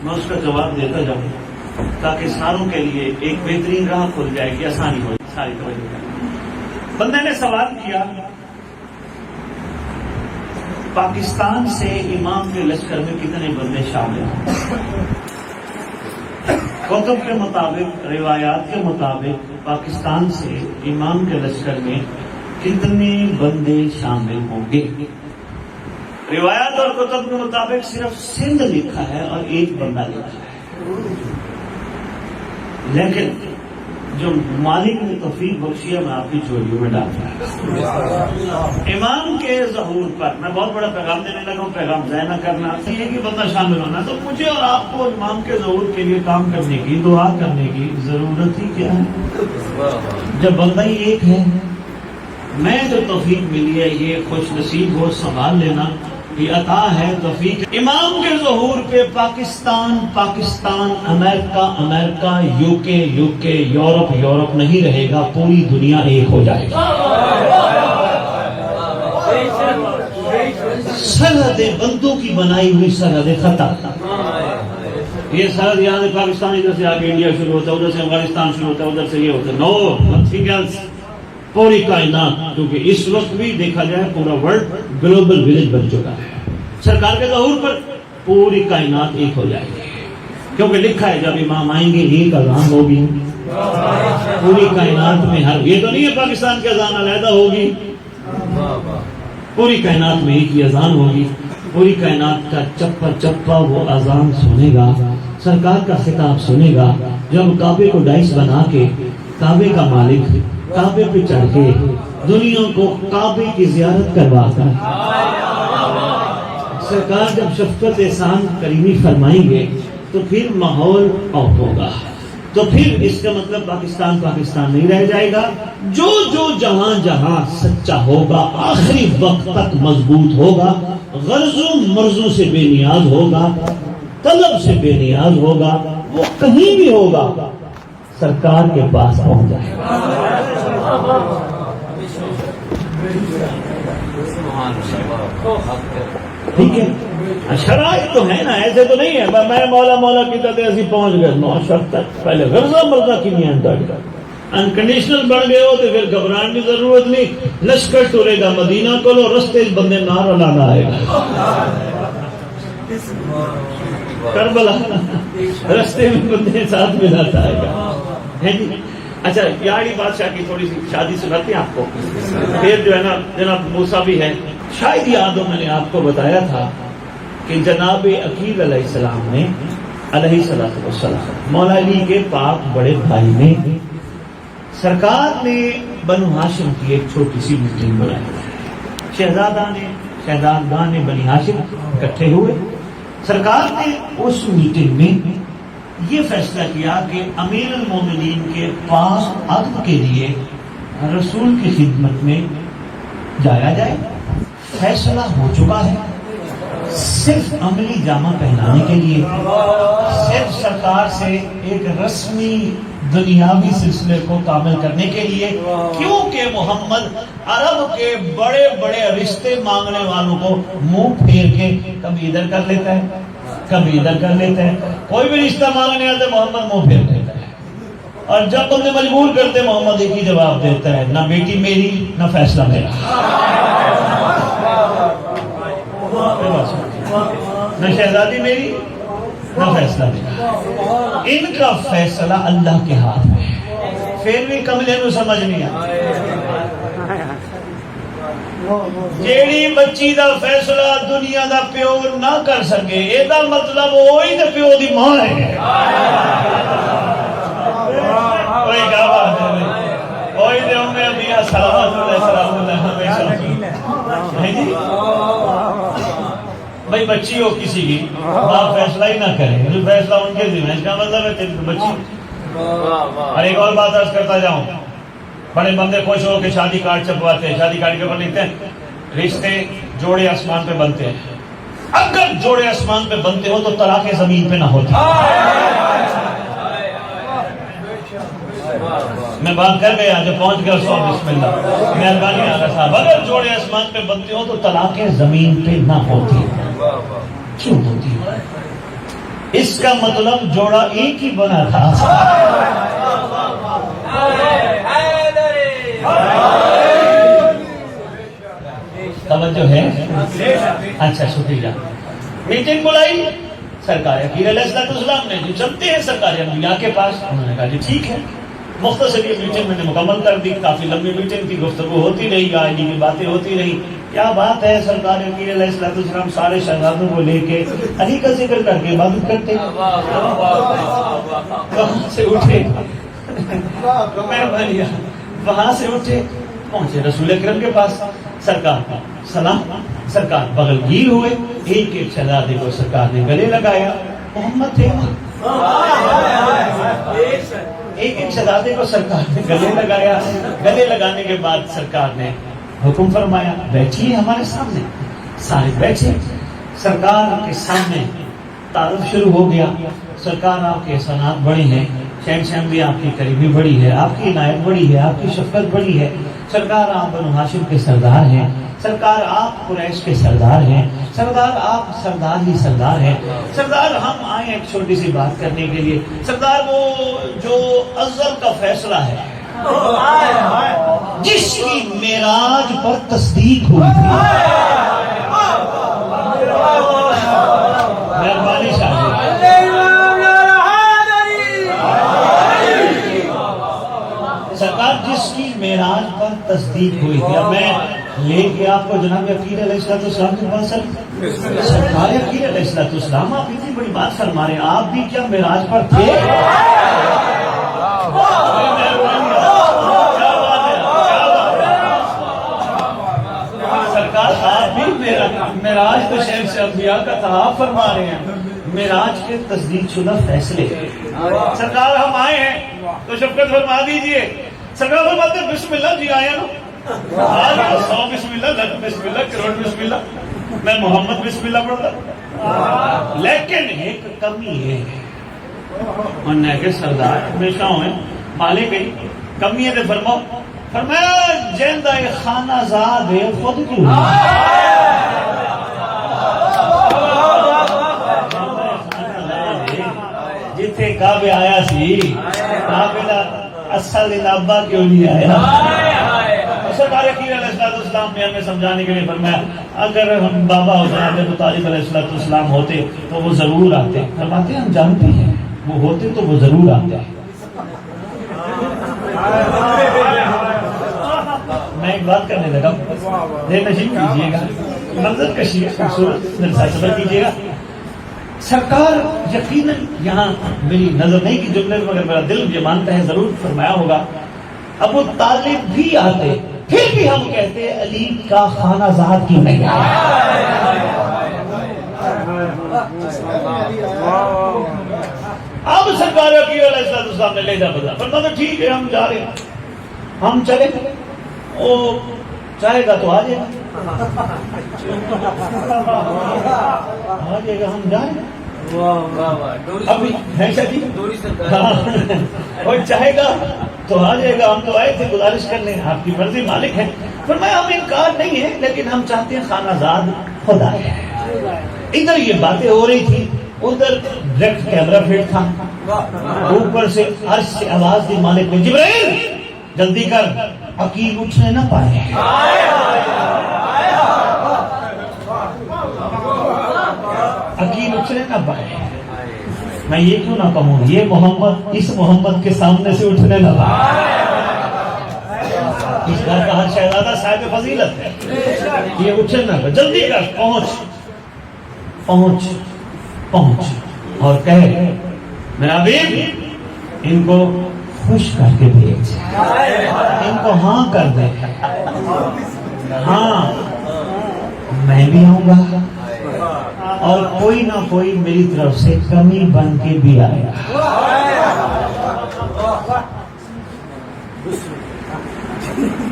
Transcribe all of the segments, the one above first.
میں اس کا جواب دیتا جاؤں تاکہ ساروں کے لیے ایک بہترین راہ کھل جائے گی، آسانی ہو جائے ساری توجہ۔ بندے نے سوال کیا پاکستان سے امام کے لشکر میں کتنے بندے شامل ہیں؟ کتب کے مطابق، روایات کے مطابق پاکستان سے امام کے لشکر میں کتنے بندے شامل ہوں گے؟ روایات اور کتب کے مطابق صرف سندھ لکھا ہے اور ایک بندہ لکھا ہے، لیکن جو مالک نے توفیق بخشی ہے میں آپ کی چوریوں میں ڈال رہا ہوں۔ امام کے ظہور پر میں بہت بڑا پیغام دینے لگا ہوں، پیغام ضائع نہ کرنا، یہ کہ بندہ شامل ہونا، تو مجھے اور آپ کو امام کے ظہور کے لیے کام کرنے کی، دعا کرنے کی ضرورت ہی کیا ہے جب بندہ ہی ایک ہے۔ میں جو توفیق ملی ہے یہ خوش نصیب ہو، سنبھال لینا، یہ عطا ہے توفیق۔ امام کے ظہور پہ پاکستان امریکہ یوکے یورپ نہیں رہے گا، پوری دنیا ایک ہو جائے گا۔ سرحد بندوں کی بنائی ہوئی سرحد ختم، یہ سرحد یہاں سے پاکستان ادھر سے آگے انڈیا شروع ہوتا ہے، ادھر سے افغانستان شروع ہوتا ہے، ادھر سے یہ ہوتا ہے، نو نتھنگ ایلس۔ پوری کائنات، کیونکہ اس وقت بھی دیکھا جائے پورا ورلڈ گلوبل ولیج بن چکا ہے۔ سرکار کے ظہور پر پوری کائنات ایک ہو جائے گی، کیونکہ لکھا ہے جب امام آئیں گے ایک اذان ہوگی پوری کائنات میں۔ ہر یہ تو نہیں ہے پاکستان کی اذان علیحدہ ہوگی، پوری کائنات میں ایک ہی اذان ہوگی، پوری کائنات کا چپا چپا وہ اذان سنے گا، سرکار کا خطاب سنے گا۔ جب کعبے کو ڈائس بنا کے کعبے کا مالک کعبے پہ چڑھ کے دنیا کو کعبے کی زیارت کرواتا ہے، سرکار جب شفقت احسان کریمی فرمائیں گے تو پھر ماحول آؤٹ ہوگا، تو پھر اس کا مطلب پاکستان نہیں رہ جائے گا۔ جو جہاں سچا ہوگا، آخری وقت تک مضبوط ہوگا، غرض و مرضوں سے بے نیاز ہوگا، طلب سے بے نیاز ہوگا، وہ کہیں بھی ہوگا سرکار کے پاس پہنچ جائے گا۔ ٹھیک ہے، شرائط تو ہے نا، ایسے تو نہیں ہے میں مولا کی طرح ایسی پہنچ گئے 9 شخص تک، پہلے غرضہ مرضہ کی نہیں ہے، انکنڈیشنل بن گئے ہو تو پھر گھبرانے کی ضرورت نہیں، لشکر ٹورے گا مدینہ کو لو، رستے بندے نعرہ لانا آئے گا، کربلا رستے میں بندے ساتھ ملاتا آئے گا۔ اچھا یاری بادشاہ کی تھوڑی سی شادی سناتے ہیں آپ کو، پھر جو ہے نا جناب موسیٰ بھی ہے، شاید یاد ہو میں نے آپ کو بتایا تھا کہ جناب عقیل علیہ السلام نے علیہ السلام مولا علی کے پاک بڑے بھائی نے، سرکار نے بنو ہاشم کی ایک چھوٹی سی میٹنگ بنائی، شہزادگان نے بنی ہاشم اکٹھے ہوئے، سرکار نے اس میٹنگ میں یہ فیصلہ کیا کہ امیر المومنین کے پاس عقد کے لیے رسول کی خدمت میں جایا جائے، فیصلہ ہو چکا ہے، صرف عملی جامہ پہنانے کے لیے، صرف سرکار سے ایک رسمی دنیاوی سلسلے کو کامل کرنے کے لیے، کیونکہ محمد عرب کے بڑے بڑے رشتے مانگنے والوں کو منہ پھیر کے کبھی ادھر کر لیتا ہے کبھی ادھر کر لیتا ہے، کوئی بھی رشتہ مانگنے آتے محمد منہ پھیر لیتا ہے، اور جب بندے مجبور کرتے محمد ایک ہی جواب دیتا ہے، نہ بیٹی میری نہ فیصلہ میرا، نہ شہزادی میری نہ فیصلہ میرا، ان کا فیصلہ اللہ کے ہاتھ میں ہے، پھر بھی کملے نو سمجھ نہیں آتا، جیڑی بچی دا فیصلہ دنیا دا پیو نہ کر سکے، یہ دا مطلب وہی دے پیو دی ماں ہے، کوئی کیا بات ہے، وہی دے امی ابیا سلامت اللہ ہمیشہ بھائی بچی ہو کسی کی، باپ فیصلہ ہی نہ کرے، جو فیصلہ ان کے ذمہ ہے، اس کا مطلب ہے تیری بچی۔ اور ایک اور بات عرض کرتا جاؤں، بڑے بندے خوش ہو کہ شادی کارڈ چھپواتے ہیں، شادی کارڈ کے اوپر لکھتے ہیں رشتے جوڑے آسمان پہ بنتے ہیں، اگر جوڑے آسمان پہ بنتے ہو تو طلاق زمین پہ نہ ہوتی۔ میں بات کر گیا جو پہنچ گیا اس کو بسم اللہ، مہربانی آقا صاحب، اگر جوڑے آسمان پہ بنتے ہو تو طلاق زمین پہ نہ ہوتی، کیوں ہوتی ہے؟ اس کا مطلب جوڑا ایک ہی بنا تھا. توجہ ہے؟ اچھا شکریہ. میٹنگ بلائی سرکار اکیر علیہ السلام نے، جو چلتے ہیں سرکار انبیاء کے پاس. انہوں نے کہا جی ٹھیک ہے. مختصر یہ میٹنگ میں نے مکمل کر دی. کافی لمبی میٹنگ تھی، گفتگو ہوتی رہی، آئینی کی باتیں ہوتی رہی. کیا بات ہے، سرکار اکیر علیہ السلام سارے شہزادوں کو لے کے علی کا ذکر کر کے عبادت کرتے. وہاں سے اٹھے وہاں سے اٹھے پہنچے رسول اکرم کے پاس. سرکار کا سلام. سرکار بغل گیر ہوئے. ایک ایک شہزادے کو سرکار نے گلے لگایا. محمد تھے ایک ایک شہزادے کو سرکار نے گلے لگایا. گلے لگانے کے بعد سرکار نے حکم فرمایا بیٹھیے ہمارے سامنے. سارے بیٹھے. سرکار کے سامنے تعارف شروع ہو گیا. سرکار آپ کے احسانات بڑے ہیں، شہنشاہ بھی آپ کی قریبی بڑی ہے، آپ کی عنایت بڑی ہے، آپ کی شفقت بڑی ہے. سرکار آپ بنو ہاشم کے سردار ہیں. سرکار آپ قریش کے سردار ہیں. سردار آپ سردار ہی سردار ہیں. سردار ہم آئے ایک چھوٹی سی بات کرنے کے لیے. سردار وہ جو ازل کا فیصلہ ہے جس کی معراج پر تصدیق ہوئی تھی. مہربانی شاہ سرکار جس کی معراج پر تصدیق ہوئی تھی. اب میں لے کے آپ کو جناب اکیر علیہ السلام کے پاس سرکار اکیر علیہ السلام آپ اتنی بڑی بات فرما رہے ہیں، آپ بھی کیا معراج پر تھے؟ سرکار آپ بھی معراج تو شہنشاہ انبیاء کا تھا، آپ فرما رہے ہیں معراج کے تصدیق شدہ فیصلے. سرکار ہم آئے ہیں تو شفقت فرما دیجئے. سرکار فرماتے ہیں بسم اللہ جی آئے نا. 100 بسم اللہ، لکھ بسم اللہ، کروڑ بسم اللہ. میں محمد بسم اللہ پڑھتا. لیکن ایک کمی ہے. انہوں نے کہ سردار ہمیشہ ہوئے مالک گئی کمی ہے تو فرماؤ. فرمایا جیندہ خانہ زاد ہے خود کیوں جتھے کعبے آیا سی کعبے دا اصل ابا کیوں نہیں آیا. سرکار اکیر علیہ السلام نے ہمیں سمجھانے کے لیے فرمایا اگر ہم بابا حضرت ابو طالب علیہ السلام ہوتے تو وہ ضرور آتے. فرماتے ہم جانتے ہیں وہ ہوتے تو وہ ضرور آتے. میں ایک بات کرنے لگا، دیر نشین کیجیے گا، منظر کشی خوبصورت میرے ساتھ صبر کیجیے گا. سرکار یقیناً یہاں میری نظر نہیں کی جملے مگر میرا دل یہ مانتا ہے ضرور فرمایا ہوگا ابو طالب بھی آتے، پھر بھی ہم کہتے علی کا خانہ زاد کیوں نہیں آیا. اب سرکار اکیر علیہ السلام نے لے جا بتا فرمایا تو ٹھیک ہے ہم جا رہے ہیں. ہم چلے وہ چاہے گا تو آ جائے گا، آ جائے گا ہم جائیں. ابھی اور چاہے گا تو آ جائے گا. ہم تو آئے تھے گزارش کرنے، آپ کی مرضی مالک ہے. فرمایا ہم انکار نہیں ہے لیکن ہم چاہتے ہیں خانہ زاد خدا ہے. ادھر یہ باتیں ہو رہی تھی، ادھر ڈائریکٹ کیمرہ فٹ تھا. اوپر سے عرش سے آواز دی مالک نے جبرائیل جلدی کر عقیل اٹھنے نہ پائے. عقیل اٹھنے نہ پائے. میں یہ کیوں نہ کہوں یہ محمد اس محمد کے سامنے سے اٹھنے نہ پائے. اس گھر کا ہر شہزادہ صاحب فضیلت ہے، یہ اٹھنے نہ پائے. جلدی کر پہنچ پہنچ پہنچ اور کہے میرا حبیب ان کو خوش کر کے بھیج، ان کو ہاں کر دے. ہاں میں بھی آؤں گا اور کوئی نہ کوئی میری طرف سے کمی بن کے بھی آئے گا.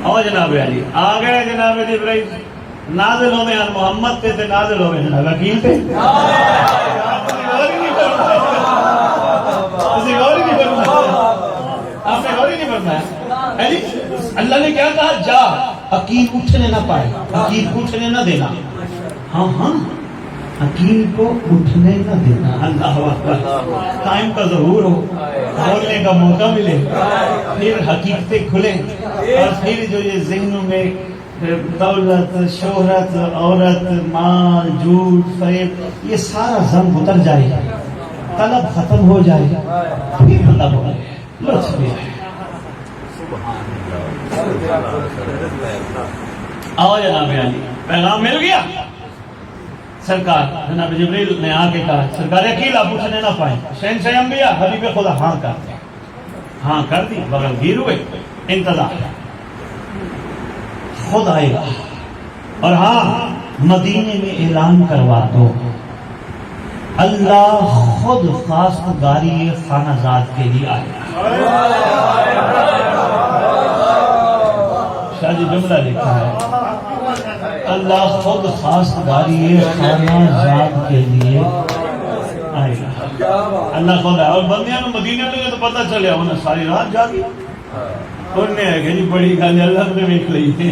اور جناب علی آ گئے. جناب ابراہیم نازل ہوئے ہیں محمد تھے نازل ہوئے جناب عقیل تھے. آپ نے غور ہی نہیں فرمایا. اللہ نے کیا کہا جا عقیل اٹھنے نہ پائے، عقیل اٹھنے نہ دینا. ہاں ہاں حکیم کو اٹھنے نہ دینا. اللہ اکبر. ٹائم کا ظہور ہو, بولنے کا موقع ملے, پھر حقیقتیں کھلیں, اور پھر جو یہ ذہنوں میں دولت, شہرت, عورت, مال, جھوٹ, فریب, یہ سارا ذنب اتر جائے, طلب ختم ہو جائے, پھر اللہ بولے لطف بھی ہے. آؤ جناب علی, پیغام مل گیا. سرکار جناب جبریل نے آ کے کہا سرکار عقیل آپ اٹھنے نہ پائیں. شہنشاہ انبیاء حبیب خدا ہاں کرتے, ہاں کر دی, بغل گیر ہوئے, انتظار خود آئے گا. اور ہاں مدینے میں اعلان کروا دو اللہ خود خواستگاری خانہ زاد کے لیے آئے گا. شاہ جی جملہ لکھا ہے اللہ خود خواستگاری خانہ زاد کے لیے آئے گا. اللہ خود ہے. اور بندیاں مدینے لگے تو پتہ چلے انہیں ساری رات جاگی, انہیں ہے کہ جی بڑی گل اللہ نے ویکھ لئی تھی.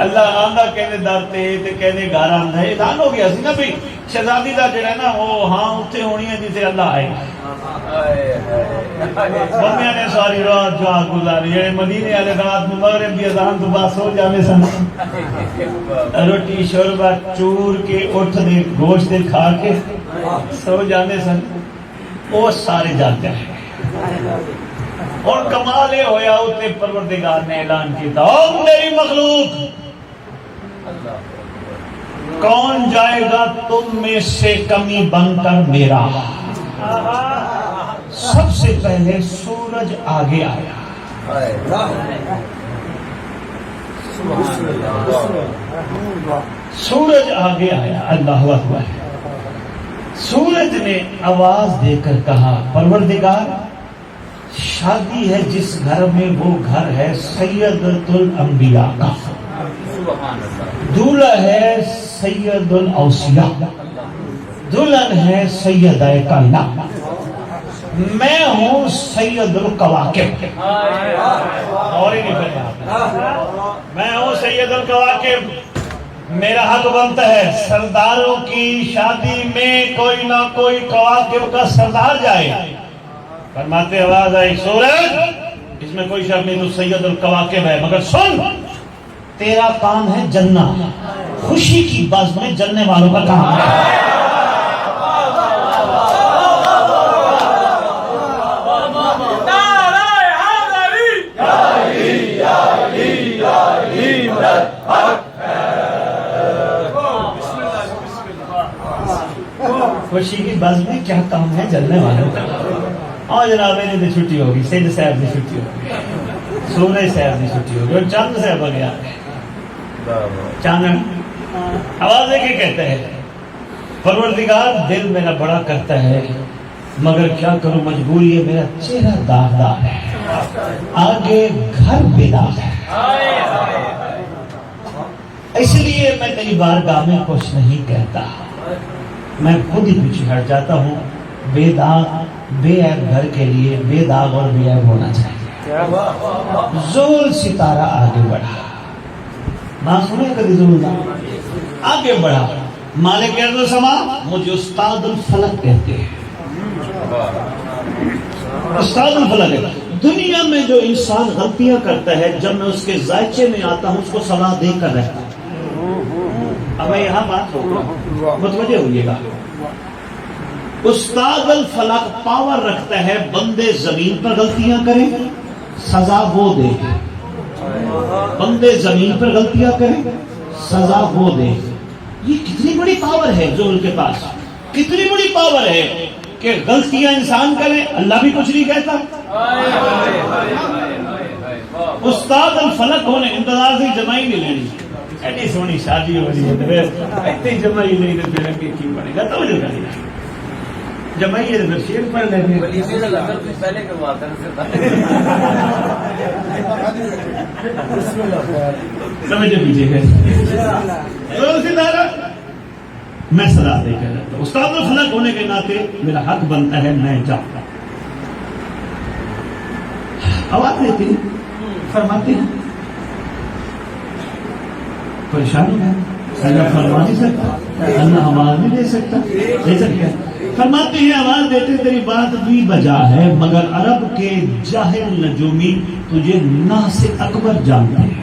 اللہ آندا کہنے درتے تے کہنے گھر آندا ہے. اعلان ہو گیا سی نا بھی شہزادی دا جڑا نا وہ ہاں اتنے ہونی ہے جسے اللہ آئے گا. بندیاں نے ساری رات جاگ گزاری. جڑے مدینے والے رات میں مغرب کی اذان تو بعد سو جاوے سن, روٹی شوربہ چور کے اٹھ دے گوشت دے کھا کے سو جانے سن, وہ سارے جاگتے ہیں. اور کمال یہ ہویا اتنے پروردگار نے اعلان کیا او میری مخلوق کون جائے گا تم میں سے کمی بن کر میرا. سب سے پہلے سورج آگے آیا. سورج آگے آیا. اللہ اکبر. سورج نے آواز دے کر کہا پروردگار شادی ہے جس گھر میں وہ گھر ہے سیدۃ الانبیاء کا, دولہا ہے سید الاوصیاء, دلہن ہے سیدہ کائنات, میں ہوں سید الکواکب. اور ہی نہیں پتا, میں ہوں سید الکواکب. میرا حق بنتا ہے سرداروں کی شادی میں کوئی نہ کوئی کواکب کا سردار جائے. فرماتے آواز آئی سورج اس میں کوئی شک نہیں تو سید الکواکب ہے, مگر سن تیرا کام ہے جننا, خوشی کی بز میں جننے والوں کا کام ہے. خوشی کی بز میں کیا کام ہے جلنے والوں کا. اور جناب میری تو چھٹی ہوگی, سید صاحب کی چھٹی ہوگی, سورج صاحب کی چھٹی ہوگی, اور چاند صاحب ہو گیا. چاند آواز ہے کہ کہتے ہیں پروردگار دل میرا بڑا کرتا ہے مگر کیا کروں مجبوری ہے, میرا چہرہ داغدار ہے, آگے گھر بیدار ہے, اس لیے میں تیری بارگاہ میں کچھ نہیں کہتا, میں خود ہی پیچھے ہٹ جاتا ہوں. بے داغ بے عیب گھر کے لیے بے داغ اور بے عیب ہونا چاہیے. زول ستارہ آگے بڑھا, نہ سنے کبھی زول آگے بڑھا. مالک ارض و سما مجھے استاد الفلک کہتے ہیں. استاد الفلک ہے. دنیا میں جو انسان غلطیاں کرتا ہے جب میں اس کے ذائچے میں آتا ہوں اس کو سزا دے کر رہتا ہوں. اب میں یہاں بات ہوگا متوجہ ہوئیے گا. استاد الفلک پاور رکھتا ہے بندے زمین پر غلطیاں کریں سزا وہ دے, بندے زمین پر غلطیاں کریں سزا وہ دے. یہ کتنی بڑی پاور ہے زول کے پاس, کتنی بڑی پاور ہے کہ غلطیاں انسان کریں اللہ بھی کچھ نہیں کہتا. استاد الفلک ہونے انتظار سے جمائی نہیں لینی. ایسی سونی شادی ہو رہی ہے اتنی جمائی نہیں تو پھر کی پڑے گا تو جو کرے گا جمائی ہے تو شیر پڑھ لیں گے. سمجھے پیچھے گئے میں صدا دے کر رہتا ہوں. استاد الفلک ہونے کے ناطے میرا حق بنتا ہے میں جاؤں. آواز دیتے ہیں فرماتے ہیں پریشانی ہے اللہ فرما نہیں سکتا؟ اللہ آواز نہیں دے سکتا؟ دے سکتا ہے؟ فرماتے ہیں آواز دیتے تیری بات بھی بجا ہے، مگر عرب کے جاہل نجومی تجھے نہ سے اکبر جانتے ہیں۔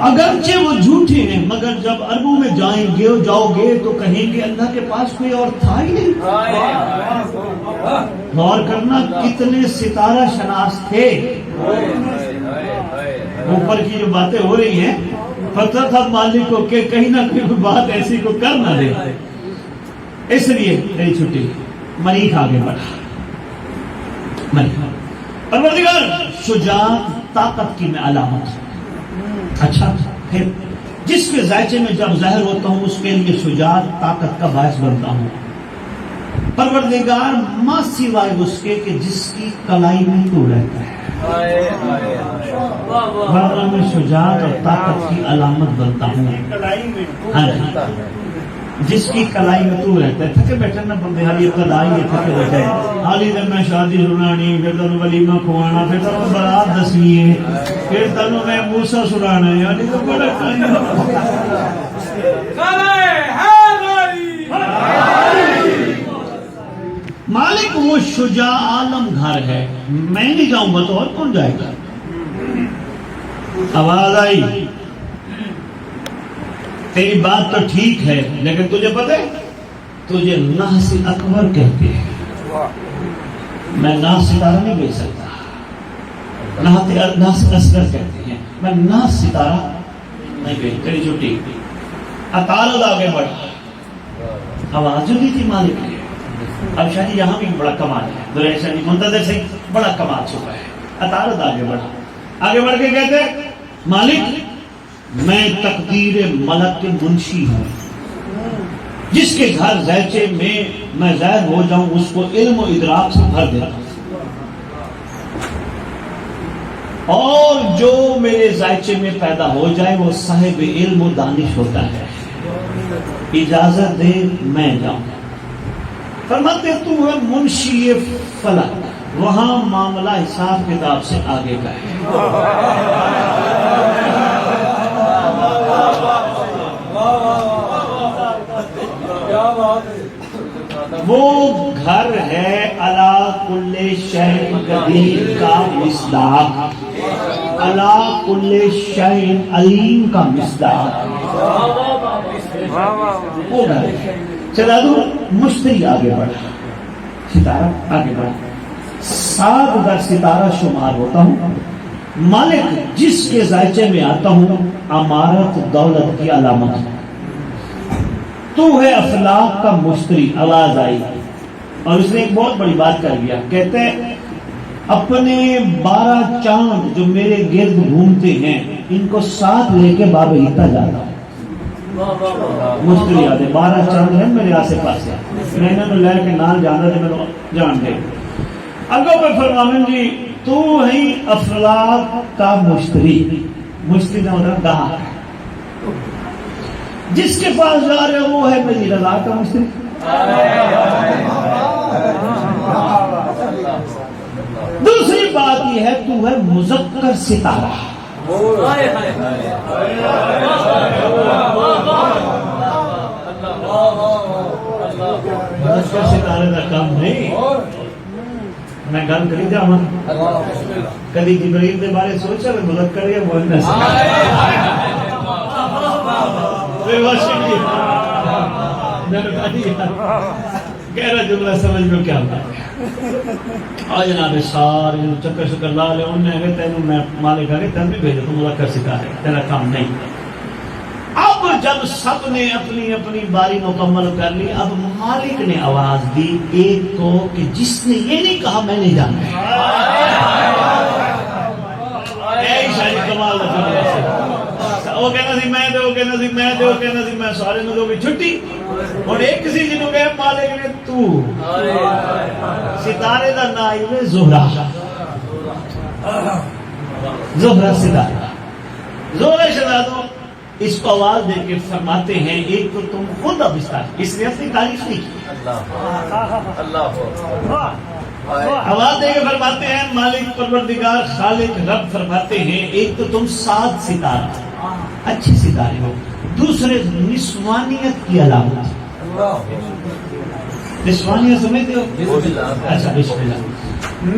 اگرچہ وہ جھوٹے ہیں مگر جب عربوں میں جائیں گے جاؤ گے تو کہیں گے اللہ کے پاس کوئی اور تھا ہی نہیں۔ غور کرنا کتنے ستارہ شناس تھے۔ اوپر کی جو باتیں ہو رہی ہیں پتہ تھا مالک کو کہ کہیں نہ کہیں بات ایسی کو کر نہ دے، اس لیے میری چھٹی مریخ آگے بڑھا۔ مریخ پروردگار شجاعت طاقت کی میں علامت، اچھا پھر جس کے ذائچے میں جب ظاہر ہوتا ہوں اس کے لیے شجاعت طاقت کا باعث بنتا ہوں۔ پروردگار ماں سوائے اس کے کہ جس کی کلائی میں تو رہتا ہے، ورنہ میں شجاعت اور طاقت کی علامت بنتا ہوں۔ ہاں جس کی کلائی میں تو رہتا ہے۔ تھکے بیٹھے نا بندے حالی ابتدائی ہے، تھکے بیٹھے حالی دن میں شادی سنانی، پھر تنوں ولیمہ کھوانا، پھر تنوں برات دسنی ہے، پھر تنوں میں موسیٰ سنانا ہے، یعنی تو بڑا کھائیں مالک وہ شجاع عالم گھر ہے، میں نہیں جاؤں گا تو اور کون جائے گا؟ آواز آئی؟ تیری بات تو ٹھیک ہے لیکن تجھے پتہ ہے تجھے ناس اکبر کہتے ہیں، میں ناس ستارہ نہیں بھیج سکتا، ناس اصغر کہتے ہیں، میں ناس ستارہ نہیں بھیج۔ تیری چھٹی اطارد آگے بڑھا، آواز جو دی تھی مالک نے۔ اب شاید یہاں بھی بڑا کمال ہے، دریشہ منتظر سے بڑا کمال چھپا ہے۔ اطارد آگے بڑھا، آگے بڑھ کے کہتے مالک میں تقدیر ملک کے منشی ہوں، جس کے گھر ذائچے میں ظاہر ہو جاؤں اس کو علم و ادراک سے بھر دیتا ہوں، اور جو میرے ذائچے میں پیدا ہو جائے وہ صاحب علم و دانش ہوتا ہے، اجازت دے میں جاؤں۔ فرماتے تو ہے منشی فلک، وہاں معاملہ حساب کتاب سے آگے کا ہے۔ وہ گھر ہے علی کل شیء قدیر کا مصداق، علی کل شیء علیم کا مصداق، وہ گھر ہے۔ چلا دو مشتری آگے بڑھا، ستارہ آگے بڑھا، 7 در ستارہ شمار ہوتا ہوں، مالک جس کے ذائچے میں آتا ہوں امارت دولت کی علامت، تو ہے افلاک کا مشتری۔ آواز آئی اور اس نے ایک بہت بڑی بات کر دیا، کہتے ہیں اپنے 12 چاند جو میرے گرد گھومتے ہیں ان کو ساتھ لے کے باب ہیتا جاتا ہوں۔ مشتری آتے 12 چاند ہیں میرے آسے پاس، میں نے لے کے نال جانا تھے، میں جان دے اگو پہ فرمامن جی تو ہے افلاک کا مشتری، مشتری نے مطلب گاہک، جس کے پاس جا رہے ہو وہ ہے میری رضا کا مشتری۔ دوسری بات یہ ہے تو ہے مذکر ستارہ، مذکر ستارے کا کام نہیں۔ میں گل کری جا کدی جبرائیل کے بارے سوچا میں مذکر یا مؤنث گہرا جملہ سمجھ میں کیا ہوتا ہے؟ جناب سارے چکر شکر لا لے انہیں کہ تینوں میں مالک آگے تین بھی بھیجو، تم مذکر ستارے تیرا کام نہیں۔ اب جب سب نے اپنی اپنی باری مکمل کر لی، اب مالک نے آواز دی ایک کو کہ جس نے یہ نہیں کہا میں نہیں جانتا، کمال وہ کہنا سی میں دے، وہ کہنا سی میں دے، وہ کہنا سی میں سارے نو دو چھٹی، اور ایک کسی جنہوں کہا مالک نے تو ستارے دا نائب ہے زہرہ، زہرہ ستارہ، زہرہ شہزادوں اس کو آواز دے کے فرماتے ہیں ایک تو تم خود اب اس نے اپنی تعریف نہیں کی، آواز دے کے فرماتے ہیں مالک پروردگار خالق رب فرماتے ہیں ایک تو تم 7 ستارہ، اچھی ستارہ ستارے ہو. دوسرے نسوانیت کی علامت. نسوانیت سمجھتے ہو؟ اچھا بسم اللہ.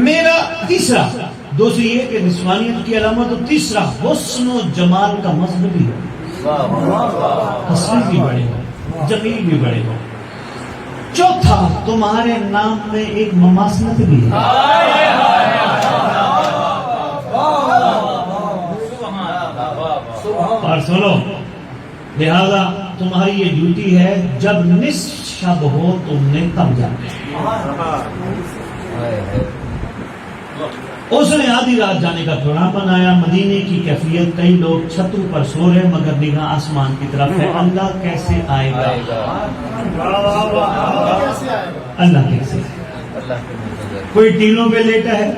میرا تیسرا دوسری یہ کہ نسوانیت کی علامت. اور تیسرا حسن و جمال کا مظہر بھی ہو, حسن بھی بڑے ہو, جمیل بھی بڑے ہو. چوتھا تمہارے نام میں ایک مماثلت بھی ہے. اور سنو, لہذا تمہاری یہ ڈیوٹی ہے جب نصف شب ہو تم نے تب جانا. اس نے آدھی رات جانے کا تھوڑاپن آیا. مدینے کی کیفیت, کئی لوگ چھتوں پر سو رہے مگر نگاہ آسمان کی طرف ہے. اللہ کیسے آئے گا؟ اللہ کیسے؟ کوئی ٹینوں پہ لیٹا ہے,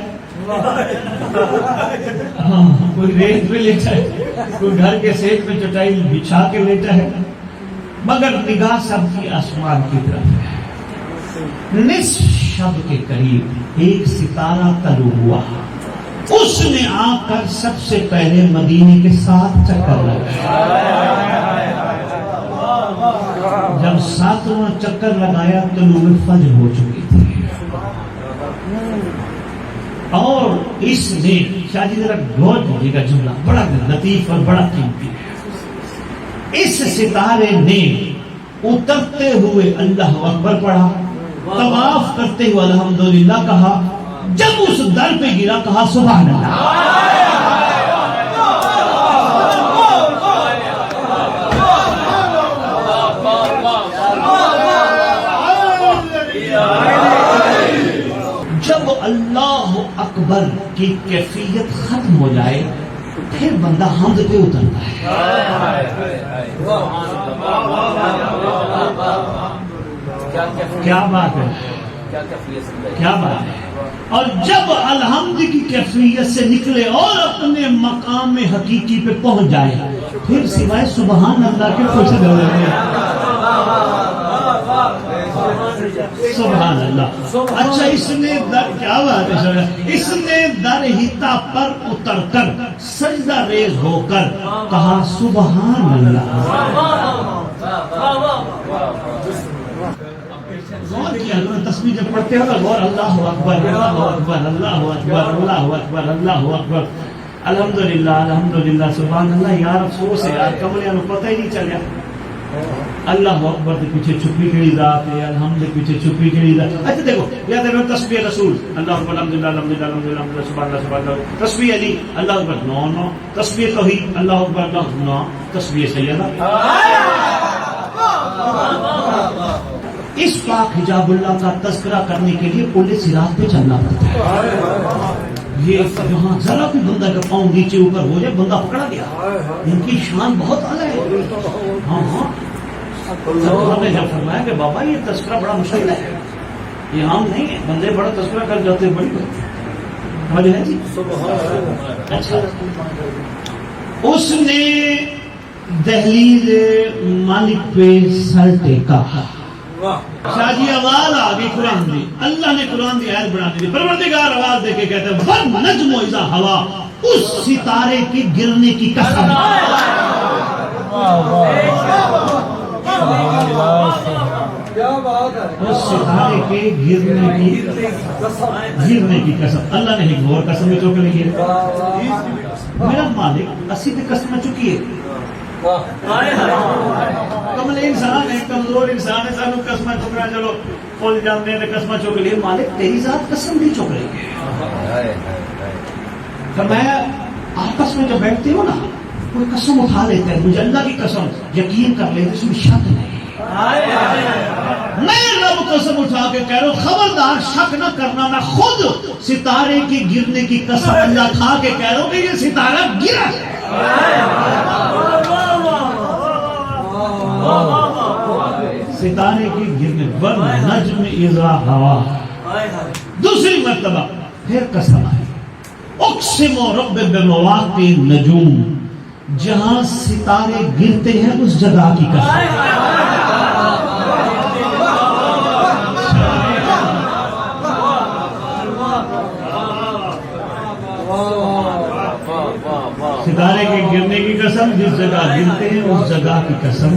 ہاں کوئی ریت پہ لیٹا ہے, کوئی گھر کے سیٹ پہ چٹائی بچھا کے لیٹا ہے, مگر نگاہ سب کی آسمان کی طرف ہے. نصف شب کے قریب ایک ستارہ طلوع ہوا. اس نے آ کر سب سے پہلے مدینے کے ساتھ چکر لگایا. جب ساتواں چکر لگایا طلوع فجر ہو چکی تھی. اور اس نے, شاہ جی ذرا غور کیجیے گا, جملہ بڑا لطیف اور بڑا قیمتی ہے. اس ستارے نے اترتے ہوئے اللہ اکبر پڑھا, طواف کرتے ہوئے الحمدللہ کہا, جب اس در پہ گرا کہا سبحان اللہ. جب اللہ اکبر کی کیفیت ختم ہو جائے پھر بندہ حمد پہ اترتا ہے. کیا بات ہے, کیا بات ہے. اور جب الحمد کی کیفیت سے نکلے اور اپنے مقام حقیقی پہ پہنچ جائے پھر سوائے سبحان اللہ کے کچھ نہیں. سبحان اللہ. اچھا, اس نے در, کیا بات ہے, اس نے در ہتا پر اتر کر سجدہ ریز ہو کر کہا سبحان اللہ. غور کیا تسبیح جب پڑھتے ہو تو غور, اللہ اکبر اللہ اکبر اللہ اکبر اللہ اکبر اللہ اکبر الحمدللہ الحمدللہ سبحان اللہ. یار افسوس ہے یار, کملیاں کو پتہ ہی نہیں چلیا. اللہ اکبر کے پیچھے چھپی کھڑی ذات ہے, الحمد کے پیچھے چھپی کھڑی ذات. اچھا دیکھو, یا دیکھو تسبیح رسول اللہ اکبر الحمدللہ الحمدللہ الحمدللہ سبحان اللہ سبحان اللہ. تسبیح علی اللہ اکبر نو نو. تسبیح توحید اللہ اکبر اللہ نو. تسبیح سیدہ. اس پاک حجاب اللہ کا تذکرہ کرنے کے لیے پل صراط پہ چلنا پڑتا ہے. یہ جہاں ذرا بھی بندہ کا پاؤں نیچے اوپر ہو جائے بندہ پکڑا گیا. ان کی شان بہت اعلیٰ ہے. ہاں ہاں, ہم نے جب فرمایا کہ بابا یہ تذکرہ بڑا مشکل ہے, یہ عام نہیں ہے, بندے بڑا تذکرہ کر جاتے ہیں, بڑی بات ہے جی. اچھا, اس نے دہلیز مالک پہ سر ٹیکا. شاہ جی آواز آ گئی قرآن دی, اللہ نے قرآن دی آیت بنا دی. پروردگار آواز دے کے کہتے ہیں وَالنَّجْمُ اِذَا هَوَىٰ, اس ستارے کے گرنے کی قسم. اس ستارے کے گرنے کی قسم. اللہ نے ایک اور قسم چوک لی ہے, میرا مالک اسی کی قسم چکی ہے. کمل انسان ہے, کمزور انسان ہے, سانو قسمیں چکرا چلو پھول جانتے ہیں قسمیں چک لیے. مالک تیری ذات قسم نہیں چک رہی ہے. فرمایا آپس میں جب بیٹھتے ہو نا کوئی قسم اٹھا لیتے ہیں, مجھے اللہ کی قسم یقین کر لیتے, اس میں شک نہیں. میں رب قسم اٹھا کے کہہ رہا ہوں خبردار شک نہ کرنا, میں خود ستارے کی گرنے کی قسم اللہ کھا کے کہہ رہا ہوں کہ یہ ستارہ گرا ہے. ستارے کی گرنے وَالنَّجْمِ اِذَا هَوَىٰ. دوسری مرتبہ پھر قسم ہے, اقسم رب بمواقع النجوم, جہاں ستارے گرتے ہیں اس جگہ کی قسم. ستارے کے گرنے کی قسم جس جگہ گرتے ہیں اس جگہ کی قسم،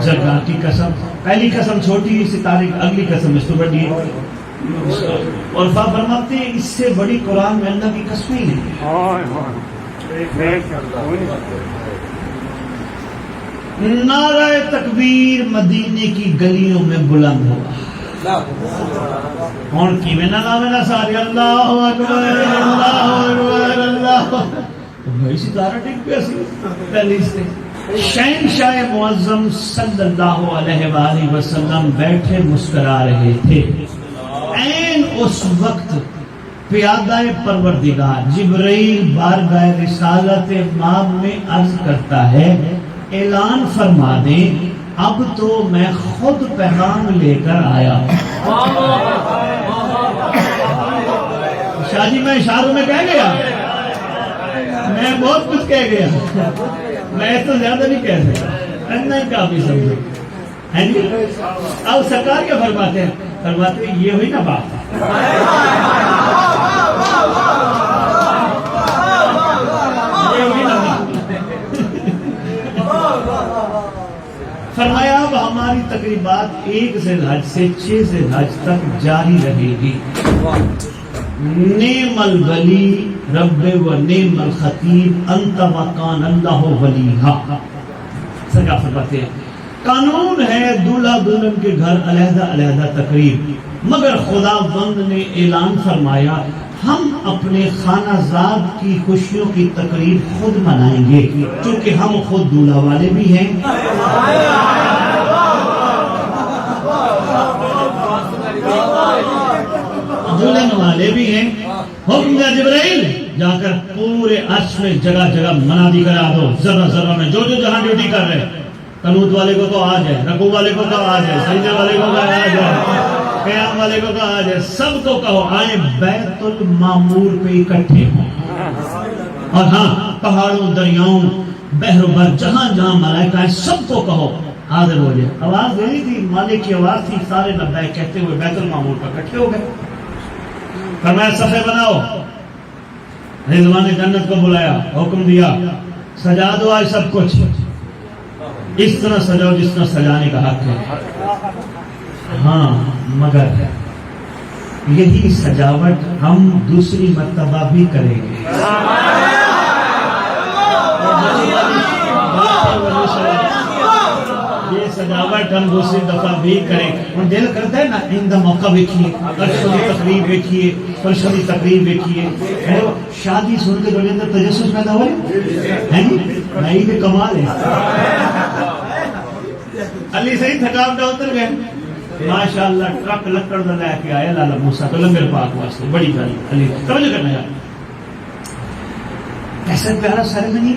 جگہ کی قسم. پہلی قسم چھوٹی ستارے کی، اگلی قسم اس کو بڑی ہے. اور فرماتے ہیں اس سے بڑی قرآن میں اللہ کی قسم ہی نہیں. نعرہ تکبیر مدینے کی گلیوں میں بلند ہوا. کون کی میں نہ سارے اللہ اکبر اللہ اکبر اللہ. بھائی ستارہ ٹک پہ سی پہلی سے. شہنشاہ معظم صلی اللہ علیہ وآلہ وسلم بیٹھے مسکرا رہے تھے. این اس وقت پیادہ پروردگار جبرائیل بارگاہ رسالت ماب میں عرض کرتا ہے اعلان فرما دیں اب تو میں خود پیغام لے کر آیا. شاہ جی میں اشاروں میں کہہ گیا، میں بہت کچھ کہہ گیا، میں تو زیادہ نہیں کہہ سکتا، اتنا ہی کافی سمجھے. اب سرکار کیا فرماتے ہیں؟ فرماتے ہیں یہ ہوئی نا بات. فرمایا اب ہماری تقریبات 1 ذی الحج سے 6 ذی الحج تک جاری رہے گی. نعم الولی رب و نعم الخطیب انت وکان اللہ ولیہا. سرکار فرماتے ہیں قانون ہے دولہا دلہن کے گھر علیحدہ علیحدہ تقریب، مگر خدا بند نے اعلان فرمایا ہم اپنے خانہ زاد کی خوشیوں کی تقریب خود منائیں گے کیونکہ ہم خود دولہا والے بھی ہیں. دلہن والے بھی ہیں. حکم دیا جبرائیل جا کر پورے عرش میں جگہ جگہ منادی کرا دو، ذرہ ذرہ میں جو جہاں ڈیوٹی کر رہے ہیں. قنوت والے کو تو آ جائے، رکوع والے کو تو آ جائے، سجدے والے کو تو آ جائے، قیام والے کو تو آ جائے. سب کو کہو آئے بیت المعمور پہ اکٹھے ہوں. اور ہاں پہاڑوں دریاؤں بحر و بر جہاں جہاں ملائکہ ہیں سب کو کہو حاضر ہو جائے. آواز دینی تھی، مالک کی آواز تھی، سارے لبیک کہتے ہوئے بیت المعمور پر اکٹھے ہو گئے. فرمایا صفے بناؤ. رضوان جنت کو بلایا، حکم دیا سجا دو آج سب کچھ اس طرح سجاؤ جس طرح سجانے کا حق ہے. ہاں مگر یہی سجاوٹ ہم دوسری مرتبہ بھی کریں گے. یہ سجاوٹ ہم دوسری دفعہ بھی کریں. اور دل کرتا ہے نا ان دا موقع دیکھیے، ارشدی تقریب دیکھیے، فرشدی تقریب دیکھیے. شادی سن کے بڑے اندر تجسس پیدا ہوئے نہیں بھی کمال ہے. علی صحیح تھکاوٹ اتر گئے ماشاءاللہ. ٹرک لکڑ دا لے کے آیا لالا موسیٰ تو لنگر پاک واسطے بڑی گل. علی توجہ کرنا یار ایسا پیارا سیرمنی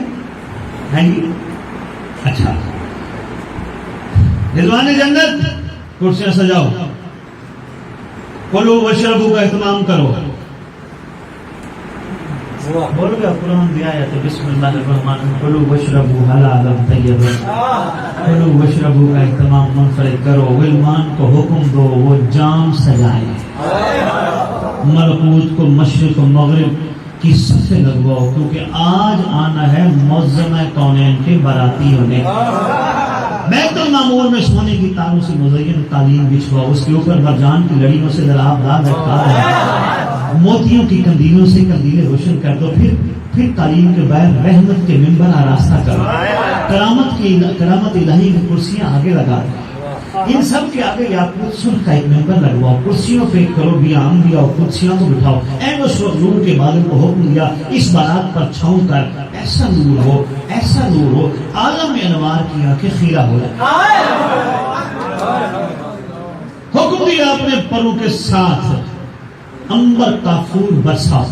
ہے جی. اچھا رضوان جنت کرسیاں سجاؤ، کلو وشربو کا اہتمام کرو. بول گیا قرآن دیا ہے تو بسم اللہ الرحمن الرحیم کلو وشربو حلالا طیبا. کلو وشربو کا اہتمام منفرد کرو. غلمان کو حکم دو وہ جام سجائیں. ملکوت کو مشرق و مغرب کی صفیں لگواؤ کیونکہ آج آنا ہے معظم کونین کے باراتی ہونے. بیت المعمور میں سونے کی تاروں سے مزین تعلیم بچھواؤ، اس کے اوپر مرجان کی لڑیوں سے لراب دار لٹکا ہے، موتیوں کی کندیلوں سے کندیلیں روشن کر دو. پھر تعلیم کے باہر رحمت کے منبر آراستہ کرو. کرامت الہی کی کرسیاں آگے لگا دو. ان سب کے آگے یاقوت سرخ کا ایک ممبر لگواؤ. کرسیوں پہ کرو بیان دیا اور کرسیوں کو بٹھاؤ. اے اس وقت نور کے بادل کو حکم دیا اس بارات پر چھاؤں کر ایسا نور ہو، ایسا نور ہو عالم انوار کی آنکھیں خیرہ ہو جائے. حکم دیا اپنے پروں کے ساتھ انبر کافور برسا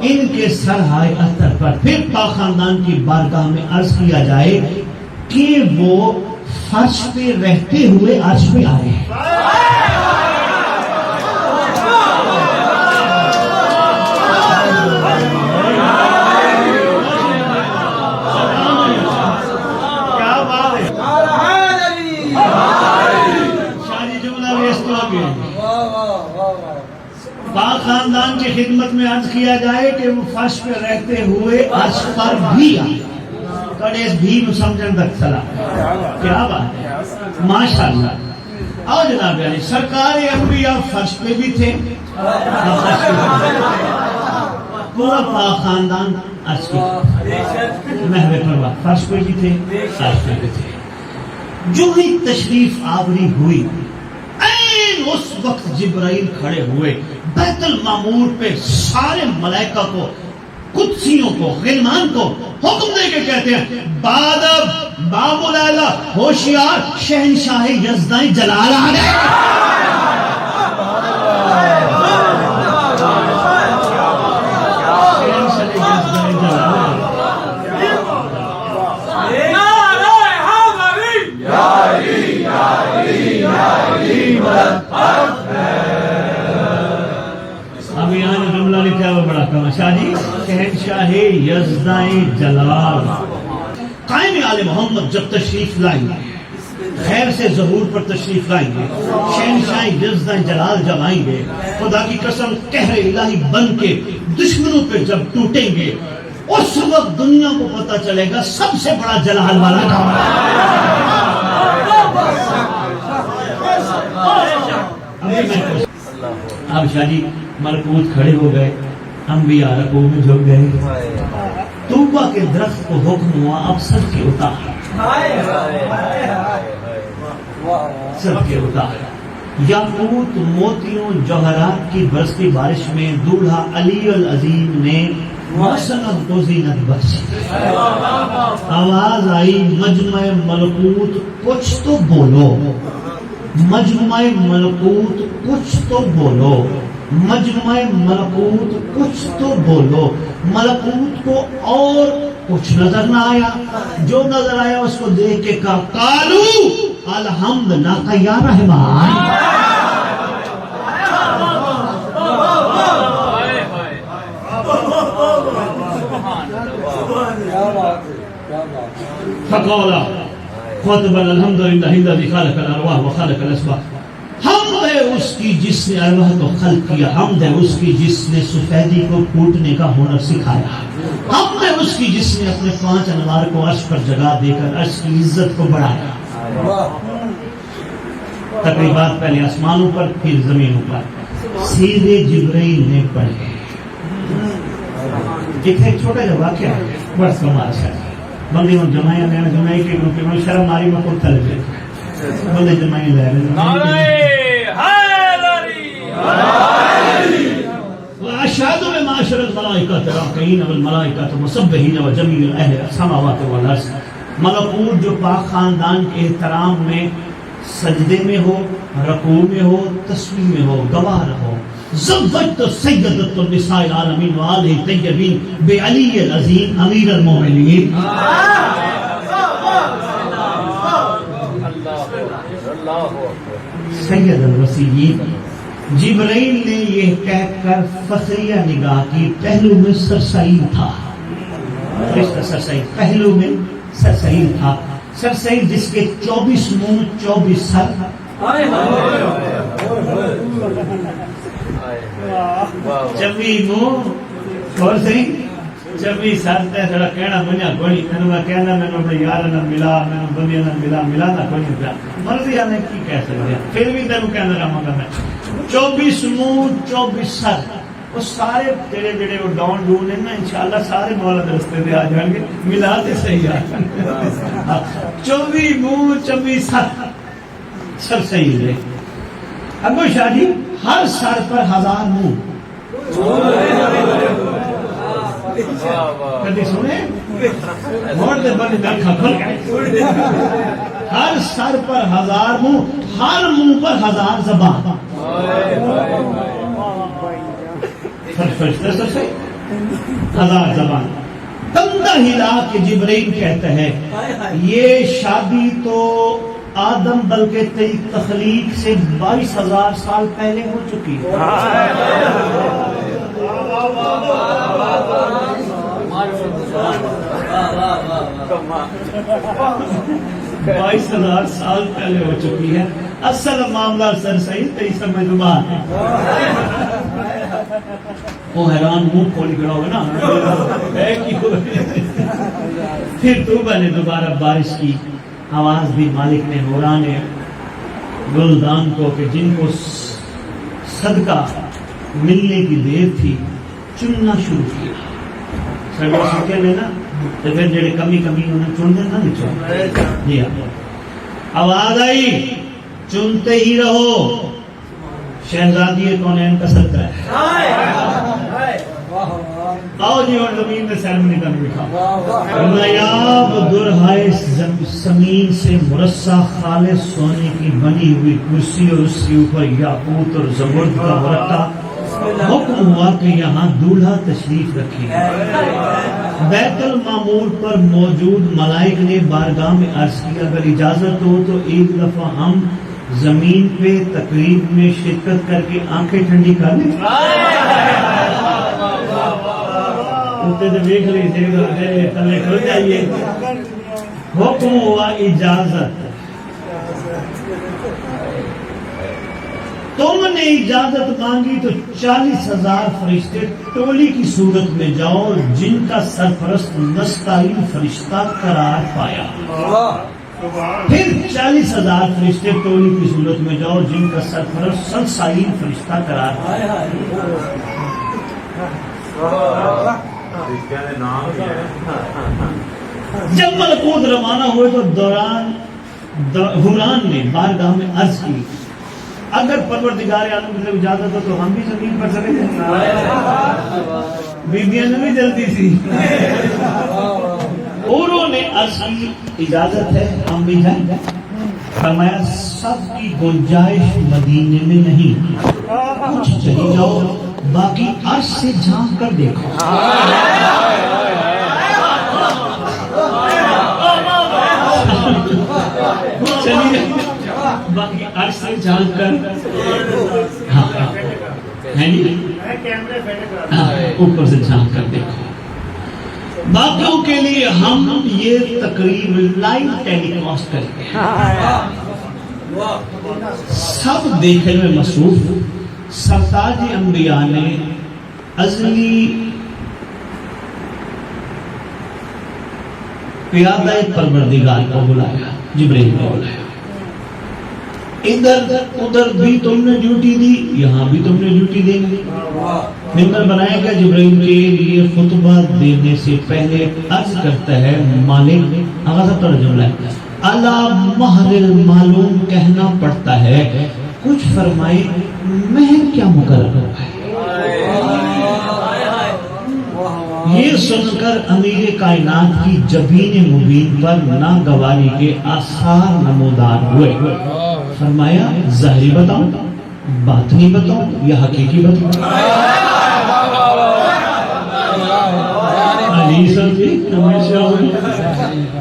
ان کے سر ہائے اتر پر. پھر پاک خاندان کی بارگاہ میں عرض کیا جائے کہ وہ فرش پہ رہتے ہوئے عرش پہ آئے. کیا بات ہے. شادی جملہ بھی اس طرح کے پاک خاندان کی خدمت میں عرض کیا جائے کہ وہ فرش پہ رہتے ہوئے عرش پر بھی آئے. کڑے بھی سمجھن تک چلا. کیا بات ہے, ماشاءاللہ. اور جناب علی سرکار انبیاء فرش پہ بھی تھے, پورا پاک خاندان عرش پہ محو پرواز فرش پہ بھی تھے, عرش پہ بھی تھے. جو ہی تشریف آوری ہوئی اس وقت جبرائیل کھڑے ہوئے بیت المعمور پہ سارے ملائکہ کو, قدسیوں کو, غلمان کو حکم دے کے کہتے ہیں بادب باب العلا ہوشیار شہنشاہ یزدان جلال آ گئے. اب یہاں جو جملہ لکھا ہے وہ بڑا کم ہے. شاہ جی شہنشاہ یزدان جلال قائم آل محمد جب تشریف لائیں گے, خیر سے ظہور پر تشریف لائیں گے, شہنشاہ یزدان جلال جب آئیں گے, خدا کی قسم قہر الہی بن کے دشمنوں پہ جب ٹوٹیں گے, اس وقت دنیا کو پتا چلے گا سب سے بڑا جلال والا کام ہے. اب شاہ جی ملکوت کھڑے ہو گئے, انبیاء رکوع میں جھک گئے. طوبہ کے درخت کو حکم ہوا اب سب کے اتار, سب کے اتار. یاقوت موتیوں جوہرات کی برستی بارش میں دولہا علی العظیم نے مسند کو زینت بخشی. آواز آئی مجمع ملکوت کچھ تو بولو, مجمع ملکوت کچھ تو بولو, مجمع ملکوت کچھ تو بولو. ملکوت کو اور کچھ نظر نہ آیا, جو نظر آیا اس کو دیکھ کے کہا قالو الحمد لک یا رحمان. فقال خطبا الحمد للہ الذی خلق الارواح وخلق الاسباح. حمد ہے اس کی جس نے ارواح کو خلق کیا, حمد ہے اس کی جس نے سفیدی کو کوٹنے کا ہنر سکھایا, حمد ہے اس کی جس نے اپنے 5 انوار کو عرش پر جگہ دے کر عرش کی عزت کو بڑھایا. تقریبات پہلے آسمانوں پر پھر زمینوں پر. سیدھے جبرائیل نے پڑھے. ایک چھوٹا جا واقعہ ہے بس کمال ہے. بندے ہوں جمائیں لینا جمائیں کے گروپ میں شرم ماری میں خود تلے جائے بندے جمائیں لے واشهد بمعاشر الملائکۃ راکعین والملائکۃ مسبحین وجمیع اہل السماوات والارض. ملکوت جو پاک خاندان کے احترام میں سجدے میں ہو, رکوع میں ہو, تسبیح میں ہو, گواہ رہو. زوجت سیدۃ النساء العالمین وآلہ طیبین بعلی العظیم امیر المومنین. سید الوصیین. جبرائیل نے یہ کہہ کر فخریہ نگاہ کی. پہلو میں سرسعید تھا, فرشتہ سرسعید پہلو میں سرسعید تھا. سرسعید جس کے 24 منہ 24 سر, 24 منہ اور صحیح 24 سر. تھوڑا کہنا بنیا کوئی میں کہنا میں اپنے یار نہ ملا, میں دنیا نہ ملا نہ کوئی نہیں پیا مرضی نے کی کہہ سکتے, پھر بھی تینوں کہنا رہا گا میں 24 منہ 24 سر. وہ سارے تیرے جڑے وہ ڈاؤن ڈون ہیں نا انشاءاللہ سارے مولا کے رستے پہ آ جائیں گے, ملا تے صحیح آ جائیں گے. 24 منہ 24 سر, سر صحیح ہے. ابو شاہ جی ہر سر پر 1000 منہ. کدی سنے موڑ دے بندے دیکھا کھل گئے. ہر سر پر 1000 منہ, ہر منہ پر 1000 زبان. فرشتے سے 1000 زبان. تندہ ہلا کے جبرائیل کہتے ہیں یہ شادی تو آدم بلکہ تیری تخلیق سے 22,000 سال پہلے ہو چکی ہے. 22,000 سال پہلے ہو چکی ہے. اصل معاملہ سر صحیح تیری سمجھ میں ہے. وہ حیران منہ کھول کھڑا ہوگا نا پھر توبہ نے دوبارہ بارش کی آواز دی مالک نے نورانے گلدان کو کہ جن کو صدقہ ملنے کی دیر تھی چننا شروع کیا سڑک سکے میں نا تو پھر جڑے کمی انہیں چن دینا نہیں چن جی آواز آئی چنتے ہی رہو شہزادی کونین کا صدقہ ہے آؤ جی اور زمین میں سیرمنی کا بٹھا نایاب درہائے زمین سے مرصع خالص سونے کی بنی ہوئی کرسی اور اس کے اوپر یاقوت اور زمرد کا ورقہ حکم ہوا کہ یہاں دولہا تشریف رکھے بیت المعمور پر موجود ملائک نے بارگاہ میں عرض کیا اگر اجازت ہو تو ایک دفعہ ہم زمین پہ تقریب میں شرکت کر کے آنکھیں ٹھنڈی کر لیں دیکھ لیجیے تلے کھل جائیے حکم ہوا اجازت تم نے اجازت مانگی تو 40,000 فرشتے ٹولی کی صورت میں جاؤ جن کا سرپرست نستعین فرشتہ قرار پایا پھر 40,000 فرشتے ٹولی کی صورت میں جاؤ جن کا سرپرست سلسعین فرشتہ قرار پایا جب ملکوت روانہ ہوئے تو حوران نے بارگاہ میں عرض کی اگر پروردگار عالم کی اجازت ہو تو ہم بھی زمین پر چلے جائیں بیبیاں نے بھی جلدی تھی اوروں نے عرض کی اجازت ہے ہم بھی جائیں فرمایا سب کی گنجائش مدینے میں نہیں کچھ چلی جاؤ باقی عرش سے جھانک کر دیکھو چلیے باقی عرش سے جھانک کر اوپر سے جھانک کر دیکھو باقیوں کے لیے ہم یہ تقریب لائیو ٹیلی کاسٹ کریں گے سب دیکھنے میں مصروف سرتاج انبیاء نے ازلی پیادہ پروردگار کو بلایا جبرائیل کو بلایا ادھر ادھر بھی تم نے ڈیوٹی دی یہاں بھی تم نے ڈیوٹی دیں گے ممبر بنایا گیا جبرائیل کے لیے خطبہ دینے سے پہلے عرض کرتا ہے مالک آغاز سب ترجمہ ہے اللہ مہر المعلوم کہنا پڑتا ہے کچھ فرمائے مہر کیا مقرر ہوا ہے یہ سن کر امیر کائنات کی جبین مبین پر ناگواری کے آثار نمودار ہوئے فرمایا ظاہری بتاؤں باطنی بتاؤں یا حقیقی بتاؤں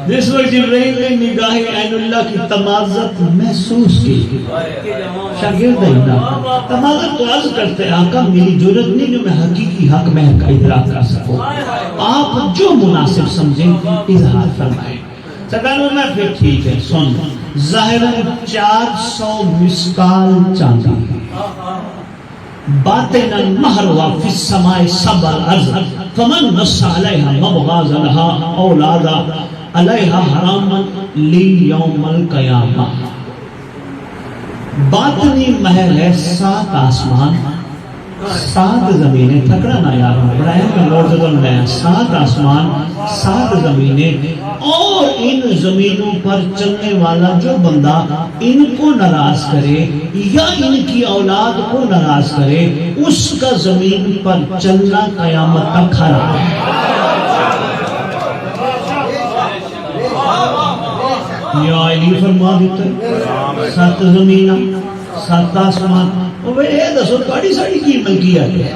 جس وقت جبرائیل نے نگاہ عین اللہ کی تمازت محسوس کی شاگرد تمازت تو عرض کرتے ہیں آقا میری جرت نہیں جو میں حقیقی حق مہر کا ادراک کر سکوں آپ جو مناسب سمجھیں اظہار فرمائیں سرکار میں پھر ٹھیک ہے سن ظاہراً 400 مسکال چاندی باطناً مہرها فی السماء سبع الارض فمن نص علیہا مبغاز لہا اولادا علیہا حراما لی یوم القیامہ باطنی محل ہے 7 آسمان 7 زمینیں تھکڑا نہ یار بڑھائیں میں لوٹ میں 7 آسمان 7 زمینیں اور ان زمینوں پر چلنے والا جو بندہ ان کو ناراض کرے یا ان کی اولاد کو ناراض کرے اس کا زمین پر چلنا قیامت تک حرام ہے یا علی فرما دیتا 7 زمینہ 7 آسمان وہ یہ دسو تھوڑی ساری کی ملکیت ہے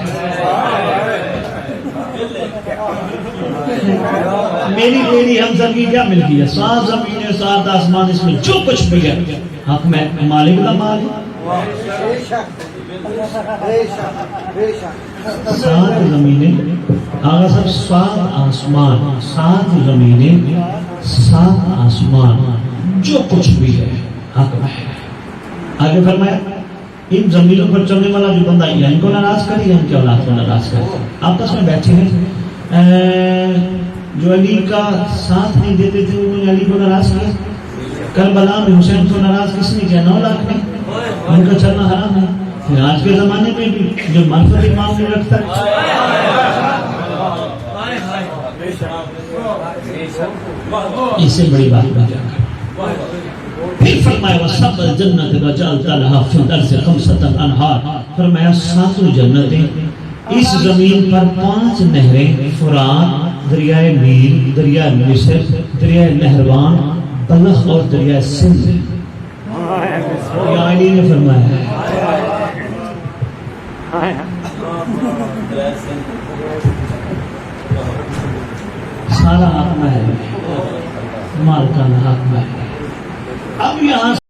میری تیری ہم سب کی کیا ملکی ہے 7 زمینیں 7 آسمان اس میں جو کچھ بھی ہے حق میں مالک کا مال ہے 7 زمینیں آگا سب 7 آسمان 7 زمینیں 7 آسمان جو کچھ بھی ہے حق میں آگے فرمایا ان زمینوں پر چلنے والا جو بندہ یا ان کو ناراض کرے یا ان کے اولاد کو ناراض کرے. آپس میں بیٹھے ہیں, جو علی کا ساتھ نہیں دیتے تھے انہوں نے علی کو ناراض کیا. کربلا میں حسین کو ناراض کس نے کیا؟ 9 لاکھ نے. ان کا چلنا حرام ہے. پھر آج کے زمانے میں بھی جو منفرد امام نہیں رکھتا اس سے بڑی بات بات ہے. پھر فرمایا وَسَبَّ الْجَنَّةِ وَجَعَلْتَ لَهَا فِي الْأَرْضِ خَمْسَةَ أَنْهَارٍ, فرمایا 7 جنتیں, اس زمین پر 5 نہریں, فرات, دریائے نیل, دریائے مصر, دریائے نہروان, بلخ اور دریائے سندھ. یہ علی نے فرمایا.